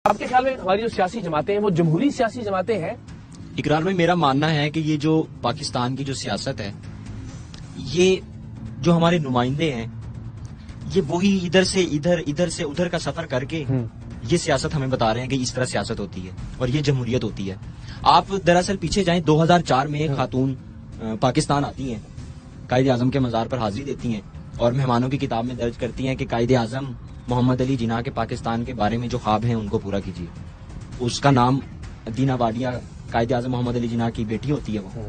آپ کے خیال میں ہماری جو سیاسی جماعتیں ہیں وہ جمہوری سیاسی جماعتیں ہیں؟ اقرار میں میرا ماننا ہے کہ یہ جو پاکستان کی جو سیاست ہے، یہ جو ہمارے نمائندے ہیں، یہ وہی ادھر سے ادھر کا سفر کر کے یہ سیاست ہمیں بتا رہے ہیں کہ اس طرح سیاست ہوتی ہے اور یہ جمہوریت ہوتی ہے. آپ دراصل پیچھے جائیں، 2004 میں ایک خاتون پاکستان آتی ہیں، قائد اعظم کے مزار پر حاضری دیتی ہیں اور مہمانوں کی کتاب میں درج کرتی ہیں کہ قائد اعظم محمد علی جناح کے پاکستان کے بارے میں جو خواب ہیں ان کو پورا کیجیے. اس کا نام دینا واڈیا قائد اعظم محمد علی جناح کی بیٹی ہوتی ہے. وہ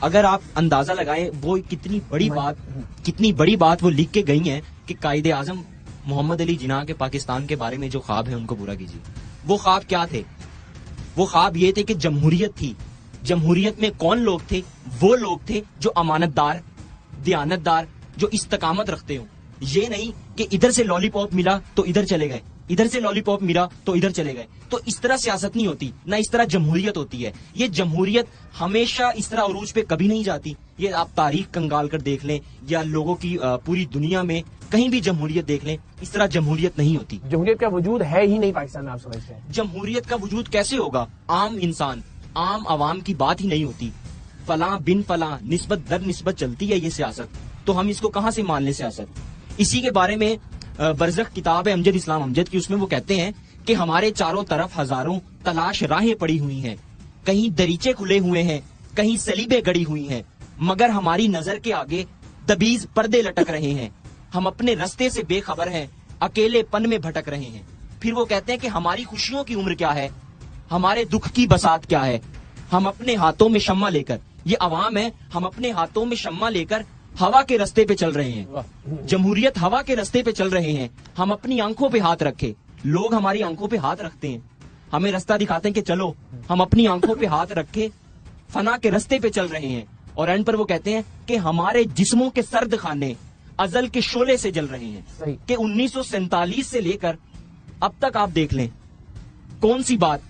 اگر آپ اندازہ لگائیں وہ کتنی بڑی بات وہ لکھ کے گئی ہیں کہ قائد اعظم محمد علی جناح کے پاکستان کے بارے میں جو خواب ہیں ان کو پورا کیجیے. وہ خواب کیا تھے؟ وہ خواب یہ تھے کہ جمہوریت تھی. جمہوریت میں کون لوگ تھے؟ وہ لوگ تھے جو امانت دار، دیانت دار، جو استقامت رکھتے ہوں. یہ نہیں کہ ادھر سے لالی پاپ ملا تو ادھر چلے گئے، ادھر سے لالی پاپ ملا تو ادھر چلے گئے. تو اس طرح سیاست نہیں ہوتی، نہ اس طرح جمہوریت ہوتی ہے. یہ جمہوریت ہمیشہ اس طرح عروج پہ کبھی نہیں جاتی. یہ آپ تاریخ کنگال کر دیکھ لیں یا لوگوں کی پوری دنیا میں کہیں بھی جمہوریت دیکھ لیں، اس طرح جمہوریت نہیں ہوتی. جمہوریت کا وجود ہے ہی نہیں پاکستان میں، آپ سمجھتے ہیں؟ جمہوریت کا وجود کیسے ہوگا؟ عام انسان، عام عوام کی بات ہی نہیں ہوتی. فلاں بن فلاں، نسبت در نسبت چلتی ہے یہ سیاست. تو ہم اس کو کہاں سے مان لیں سیاست؟ اسی کے بارے میں برزخ کتاب ہے امجد اسلام امجد کی، اس میں وہ کہتے ہیں کہ ہمارے چاروں طرف ہزاروں تلاش راہیں پڑی ہوئی ہیں، کہیں دریچے کھلے ہوئے ہیں، کہیں سلیبیں گڑی ہوئی ہیں، مگر ہماری نظر کے آگے دبیز پردے لٹک رہے ہیں. ہم اپنے رستے سے بے خبر ہیں، اکیلے پن میں بھٹک رہے ہیں. پھر وہ کہتے ہیں کہ ہماری خوشیوں کی عمر کیا ہے، ہمارے دکھ کی بساط کیا ہے. ہم اپنے ہاتھوں میں شمع لے کر، یہ عوام ہے، ہم اپنے ہاتھوں میں شمع لے کر ہوا کے رستے پہ چل رہے ہیں. جمہوریت ہوا کے رستے پہ چل رہے ہیں. ہم اپنی آنکھوں پہ ہاتھ رکھے، لوگ ہماری آنکھوں پہ ہاتھ رکھتے ہیں، ہمیں رستہ دکھاتے ہیں کہ چلو. ہم اپنی آنکھوں پہ ہاتھ رکھے فنا کے رستے پہ چل رہے ہیں. اور اینڈ پر وہ کہتے ہیں کہ ہمارے جسموں کے سرد خانے ازل کے شعلے سے جل رہے ہیں. کہ 1947 سے لے کر اب تک آپ دیکھ لیں، کون سی بات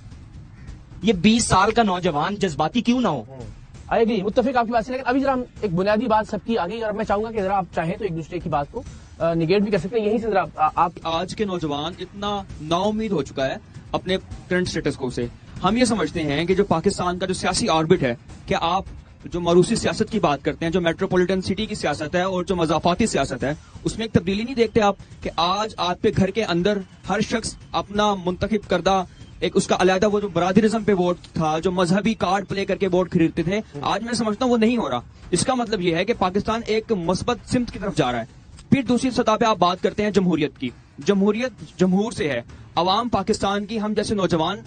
یہ 20 سال کا نوجوان جذباتی کیوں نہ ہو. آئے گی متفق آپ کی بات سے. لیکن ابھی ذرا ہم ایک بنیادی بات سب کی آگے، اور میں چاہوں گا کہ ذرا آپ چاہیں تو ایک دوسرے کی بات کو نگیٹ بھی کر سکتے ہیں. یہیں سے ذرا آپ، آج کے نوجوان اتنا نا امید ہو چکا ہے اپنے کرنٹ سٹیٹس کو سے. ہم یہ سمجھتے ہیں کہ جو پاکستان کا جو سیاسی آربٹ ہے، کہ آپ جو موروثی سیاست کی بات کرتے ہیں، جو میٹروپولیٹن سٹی کی سیاست ہے اور جو مضافاتی سیاست ہے، اس میں ایک تبدیلی نہیں دیکھتے آپ کہ آج آپ کے گھر کے اندر ہر شخص اپنا منتخب کردہ ایک اس کا علیحدہ وہ جو برادرزم پہ ووٹ تھا، جو مذہبی کارڈ پلے کر کے ووٹ خریدتے تھے، آج میں سمجھتا ہوں وہ نہیں ہو رہا. اس کا مطلب یہ ہے کہ پاکستان ایک مثبت سمت کی طرف جا رہا ہے. پھر دوسری سطح پہ آپ بات کرتے ہیں جمہوریت کی. جمہوریت جمہور سے ہے، عوام پاکستان کی. ہم جیسے نوجوان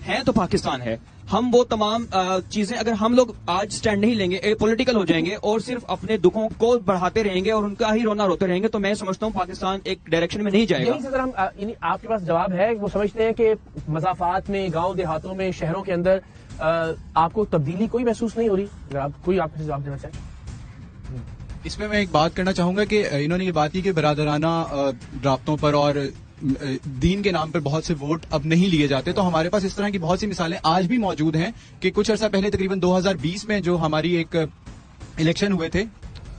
ہیں تو پاکستان ہے. ہم وہ تمام چیزیں اگر ہم لوگ آج سٹینڈ نہیں لیں گے، پولیٹیکل ہو جائیں گے اور صرف اپنے دکھوں کو بڑھاتے رہیں گے اور ان کا ہی رونا روتے رہیں گے، تو میں سمجھتا ہوں پاکستان ایک ڈائریکشن میں نہیں جائے گا. یعنی آپ کے پاس جواب ہے، وہ سمجھتے ہیں کہ مضافات میں، گاؤں دیہاتوں میں، شہروں کے اندر آپ کو تبدیلی کوئی محسوس نہیں ہو رہی. اگر آپ کوئی آپ سے جواب دینا چاہیں. اس میں ایک بات کرنا چاہوں گا کہ انہوں نے یہ بات کی کہ برادرانہ رابطوں پر اور دین کے نام پر بہت سے ووٹ اب نہیں لیے جاتے. تو ہمارے پاس اس طرح کی بہت سی مثالیں آج بھی موجود ہیں کہ کچھ عرصہ پہلے تقریباً 2020 میں جو ہماری ایک الیکشن ہوئے تھے،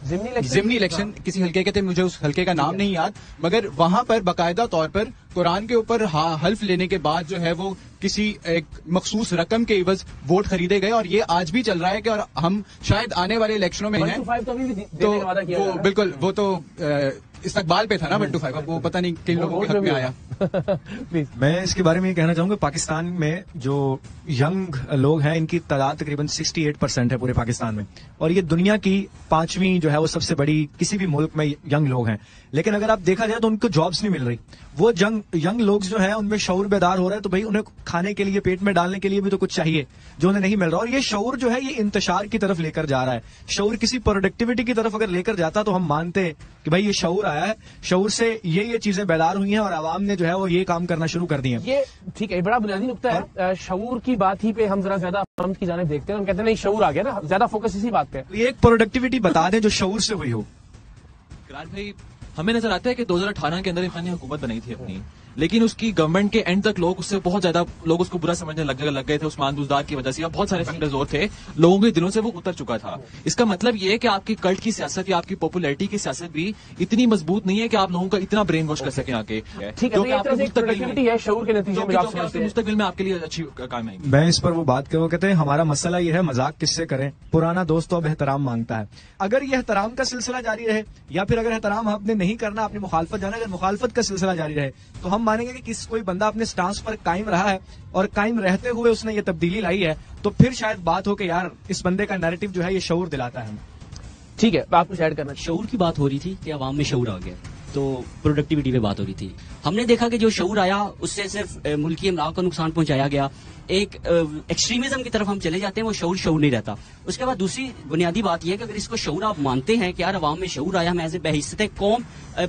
ضمنی الیکشن کسی حلقے کے تھے، مجھے اس حلقے کا نام نہیں یاد، مگر وہاں پر باقاعدہ طور پر قرآن کے اوپر حلف لینے کے بعد جو ہے وہ کسی ایک مخصوص رقم کے عوض ووٹ خریدے گئے. اور یہ آج بھی چل رہا ہے کہ اور ہم شاید آنے والے الیکشنوں میں ہیں تو وہ بالکل وہ تو استقبال پہ تھا نا 1 to 5. اب وہ پتہ نہیں کن لوگوں کے حق میں آیا. میں اس کے بارے میں یہ کہنا چاہوں گا، پاکستان میں جو ینگ لوگ ہیں ان کی تعداد تقریباً 68% ہے پورے پاکستان میں، اور یہ دنیا کی 5ویں جو ہے وہ سب سے بڑی کسی بھی ملک میں ینگ لوگ ہیں. لیکن اگر آپ دیکھا جائے تو ان کو جابس نہیں مل رہی. وہ ینگ لوگ جو ہیں ان میں شعور بیدار ہو رہا ہے، تو بھائی انہیں کھانے کے لیے، پیٹ میں ڈالنے کے لیے بھی تو کچھ چاہیے جو انہیں نہیں مل رہا. اور یہ شعور جو ہے یہ انتشار کی طرف لے کر جا رہا ہے. شعور کسی پروڈکٹیوٹی کی طرف اگر لے کر جاتا تو ہم مانتے کہ بھائی یہ شعور آیا ہے، شعور سے یہ چیزیں بیدار ہوئی ہیں اور عوام نے جو ہے وہ یہ کام کرنا شروع کر دی ہیں. یہ ٹھیک ہے، بڑا بنیادی نقطہ ہے. شعور کی بات ہی پہ ہم ذرا زیادہ فرمت کی جانب دیکھتے ہیں. ہم کہتے ہیں نہیں شعور آ گیا نا، زیادہ فوکس اسی بات پہ. یہ ایک پروڈکٹیوٹی بتا دیں جو شعور سے ہوئی ہو. بھائی ہمیں نظر آتا ہے کہ 2018 کے اندر خان نے حکومت بنائی تھی اپنی، لیکن اس کی گورنمنٹ کے اینڈ تک لوگ اس سے بہت زیادہ لوگ اس کو برا سمجھنے لگ گئے تھے عثمان بزدار کی وجہ سے. بہت سارے فیکٹرز اور تھے, لوگوں کے دلوں سے وہ اتر چکا تھا. اس کا مطلب یہ ہے کہ آپ کی کلٹ کی سیاست یا آپ کی پاپولیرٹی کی سیاست بھی اتنی مضبوط نہیں ہے کہ آپ لوگوں کا اتنا برین واش کر سکیں آگے, جو کہ آپ کے مستقبل میں آپ کے لیے اچھی کام آئیں گی. میں اس پر وہ بات کروں, کہتے ہیں ہمارا مسئلہ یہ ہے مذاق کس سے کریں, پرانا دوست تو اب احترام مانگتا ہے. اگر یہ احترام کا سلسلہ جاری رہے, یا پھر اگر احترام آپ نے نہیں کرنا, اپنی مخالفت جانا, اگر مخالفت کا سلسلہ جاری رہے, تو ہم مانیں گے کہ کوئی بندہ اپنے سٹانس پر قائم رہا ہے اور قائم رہتے ہوئے اس نے یہ تبدیلی لائی ہے, تو پھر شاید بات ہو کہ یار اس بندے کا نیریٹو جو ہے یہ شعور دلاتا ہے. ٹھیک ہے, آپ کچھ ایڈ کرنا. شعور کی بات ہو رہی تھی کہ عوام میں شعور آ گیا, تو پروڈکٹیوٹی پہ بات ہو رہی تھی. ہم نے دیکھا کہ جو شعور آیا اس سے صرف ملکی املاک کو نقصان پہنچایا گیا. ایک ایکسٹریمزم کی طرف ہم چلے جاتے ہیں, وہ شعور نہیں رہتا. اس کے بعد دوسری بنیادی بات یہ ہے کہ اگر اس کو شعور آپ مانتے ہیں کہ یار عوام میں شعور آیا, ہم ایز اے بحیثیت قوم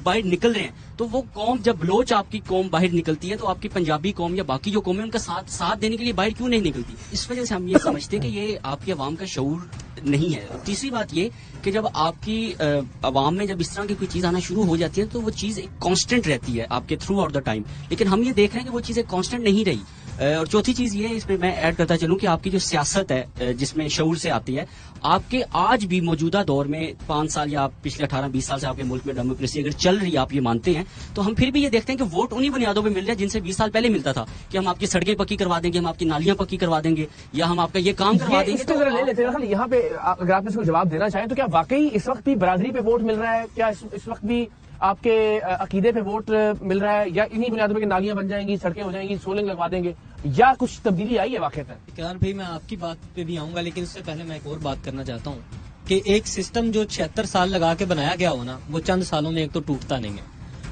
باہر نکل رہے ہیں, تو وہ قوم جب بلوچ آپ کی قوم باہر نکلتی ہے تو آپ کی پنجابی قوم یا باقی جو قوم ہے ان کا ساتھ دینے کے لیے باہر کیوں نہیں نکلتی؟ اس وجہ سے ہم یہ سمجھتے ہیں کہ یہ آپ کی عوام کا شعور نہیں ہے. تیسری بات یہ کہ جب آپ کی عوام میں جب اس طرح کی کوئی چیز آنا شروع ہو جاتی ہے تو وہ چیز ایک کانسٹنٹ رہتی ہے آپ کے تھرو آؤٹ دا ٹائم, لیکن ہم یہ دیکھ رہے ہیں کہ وہ چیز ایک کانسٹنٹ نہیں رہی. اور چوتھی چیز یہ ہے, اس میں میں ایڈ کرتا چلوں کہ آپ کی جو سیاست ہے جس میں شعور سے آتی ہے, آپ کے آج بھی موجودہ دور میں 5 سال یا پچھلے 18-20 سال سے آپ کے ملک میں ڈیموکریسی اگر چل رہی ہے, آپ یہ مانتے ہیں, تو ہم پھر بھی یہ دیکھتے ہیں کہ ووٹ انہی بنیادوں پہ مل رہا ہے جن سے 20 سال پہلے ملتا تھا, کہ ہم آپ کی سڑکیں پکی کروا دیں گے, ہم آپ کی نالیاں پکی کروا دیں گے, یا ہم آپ کا یہ کام کروا دیں گے. یہاں پہ اگر آپ اس کو جواب دینا چاہیں تو کیا واقعی اس وقت بھی برادری پہ ووٹ مل رہا ہے؟ کیا اس وقت بھی آپ کے عقیدے پہ ووٹ مل رہا ہے, یا انہی بنیادوں پہ نالیاں بن جائیں گی, سڑکیں ہو جائیں گی, سولنگ لگوا دیں گے, یا کچھ تبدیلی آئی ہے واقعی؟ اقرار بھائی میں آپ کی بات پہ بھی آؤں گا, لیکن اس سے پہلے میں ایک اور بات کرنا چاہتا ہوں کہ ایک سسٹم جو 76 سال لگا کے بنایا گیا ہو نا, وہ چند سالوں میں ایک تو ٹوٹتا نہیں ہے.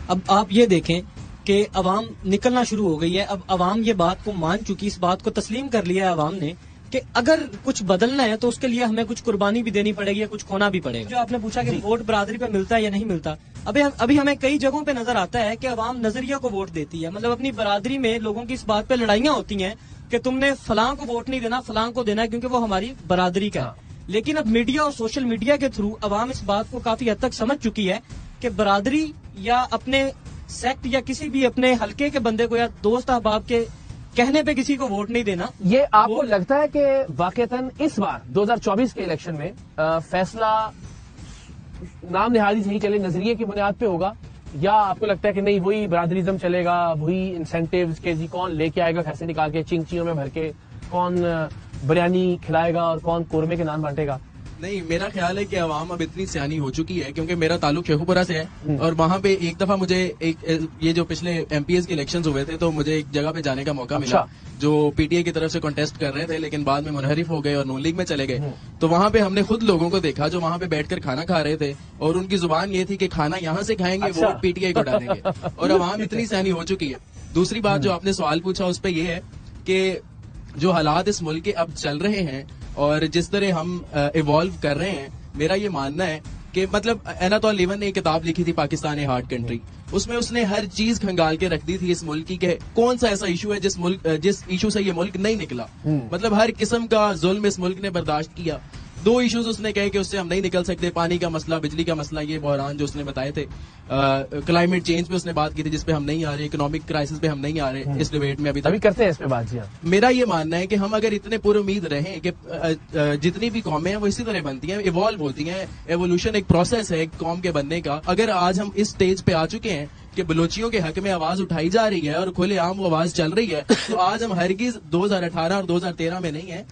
اب آپ یہ دیکھیں کہ عوام نکلنا شروع ہو گئی ہے, اب عوام یہ بات کو مان چکی, اس بات کو تسلیم کر لیا ہے عوام نے کہ اگر کچھ بدلنا ہے تو اس کے لیے ہمیں کچھ قربانی بھی دینی پڑے گی, یا کچھ کھونا بھی پڑے گا. جو آپ نے پوچھا کہ ووٹ برادری پہ ملتا ہے یا نہیں ملتا, ابھی ہمیں کئی جگہوں پہ نظر آتا ہے کہ عوام نظریہ کو ووٹ دیتی ہے. مطلب اپنی برادری میں لوگوں کی اس بات پہ لڑائیاں ہوتی ہیں کہ تم نے فلاں کو ووٹ نہیں دینا, فلاں کو دینا ہے کیونکہ وہ ہماری برادری کا ہے. لیکن اب میڈیا اور سوشل میڈیا کے تھرو عوام اس بات کو کافی حد تک سمجھ چکی ہے کہ برادری یا اپنے سیکٹ یا کسی بھی اپنے حلقے کے بندے کو یا دوست احباب کے کہنے پہ کسی کو ووٹ نہیں دینا. یہ آپ کو لگتا ہے کہ واقعتاً اس بار 2024 کے الیکشن میں فیصلہ نام نہادی صحیح چلے نظریے کی بنیاد پہ ہوگا, یا آپ کو لگتا ہے کہ نہیں وہی برادریزم چلے گا, وہی انسینٹیوز کے جی کون لے کے آئے گا گھر سے نکال کے چنگچیوں میں بھر کے, کون بریانی کھلائے گا اور کون قورمے کے نان بانٹے گا؟ نہیں, میرا خیال ہے کہ عوام اب اتنی سیانی ہو چکی ہے, کیونکہ میرا تعلق شیخوپورہ سے ہے, اور وہاں پہ ایک دفعہ مجھے یہ جو پچھلے MPs کے الیکشنز ہوئے تھے تو مجھے ایک جگہ پہ جانے کا موقع ملا جو PTI کی طرف سے کنٹیسٹ کر رہے تھے, لیکن بعد میں منحرف ہو گئے اور نون لیگ میں چلے گئے. تو وہاں پہ ہم نے خود لوگوں کو دیکھا جو وہاں پہ بیٹھ کر کھانا کھا رہے تھے, اور ان کی زبان یہ تھی کہ کھانا یہاں سے کھائیں گے, ووٹ PTI کو ڈالیں گے, اور عوام اتنی سیانی ہو چکی ہے. دوسری بات جو آپ نے سوال پوچھا اس پہ یہ ہے کہ جو حالات اس ملک کے اب چل رہے ہیں اور جس طرح ہم ایوالو کر رہے ہیں, میرا یہ ماننا ہے کہ مطلب ایناتول لیون نے ایک کتاب لکھی تھی پاکستان اے ہارڈ کنٹری, اس میں اس نے ہر چیز کھنگال کے رکھ دی تھی اس ملک کی کہ کون سا ایسا ایشو ہے جس ایشو سے یہ ملک نہیں نکلا. مطلب ہر قسم کا ظلم اس ملک نے برداشت کیا. 2 ایشوز اس نے کہے کہ اس سے ہم نہیں نکل سکتے, پانی کا مسئلہ, بجلی کا مسئلہ, یہ بحران جو اس نے بتائے تھے, کلائمیٹ چینج پہ اس نے بات کی تھی جس پہ ہم نہیں آ رہے, اکنامک کرائسس پہ ہم نہیں آ رہے اس ڈیبیٹ میں ابھی کرتے ہیں اس پہ بات. جی میرا یہ ماننا ہے کہ ہم اگر اتنے پر امید رہیں کہ جتنی بھی قومیں ہیں وہ اسی طرح بنتی ہیں, ایوالو ہوتی ہیں, ایوولوشن ایک پروسیس ہے ایک قوم کے بننے کا. اگر آج ہم اس سٹیج پہ آ چکے ہیں کہ بلوچیوں کے حق میں آواز اٹھائی جا رہی ہے اور کھلے عام وہ آواز چل رہی ہے, تو آج ہم ہرگز 2018 اور 2013 میں نہیں ہیں.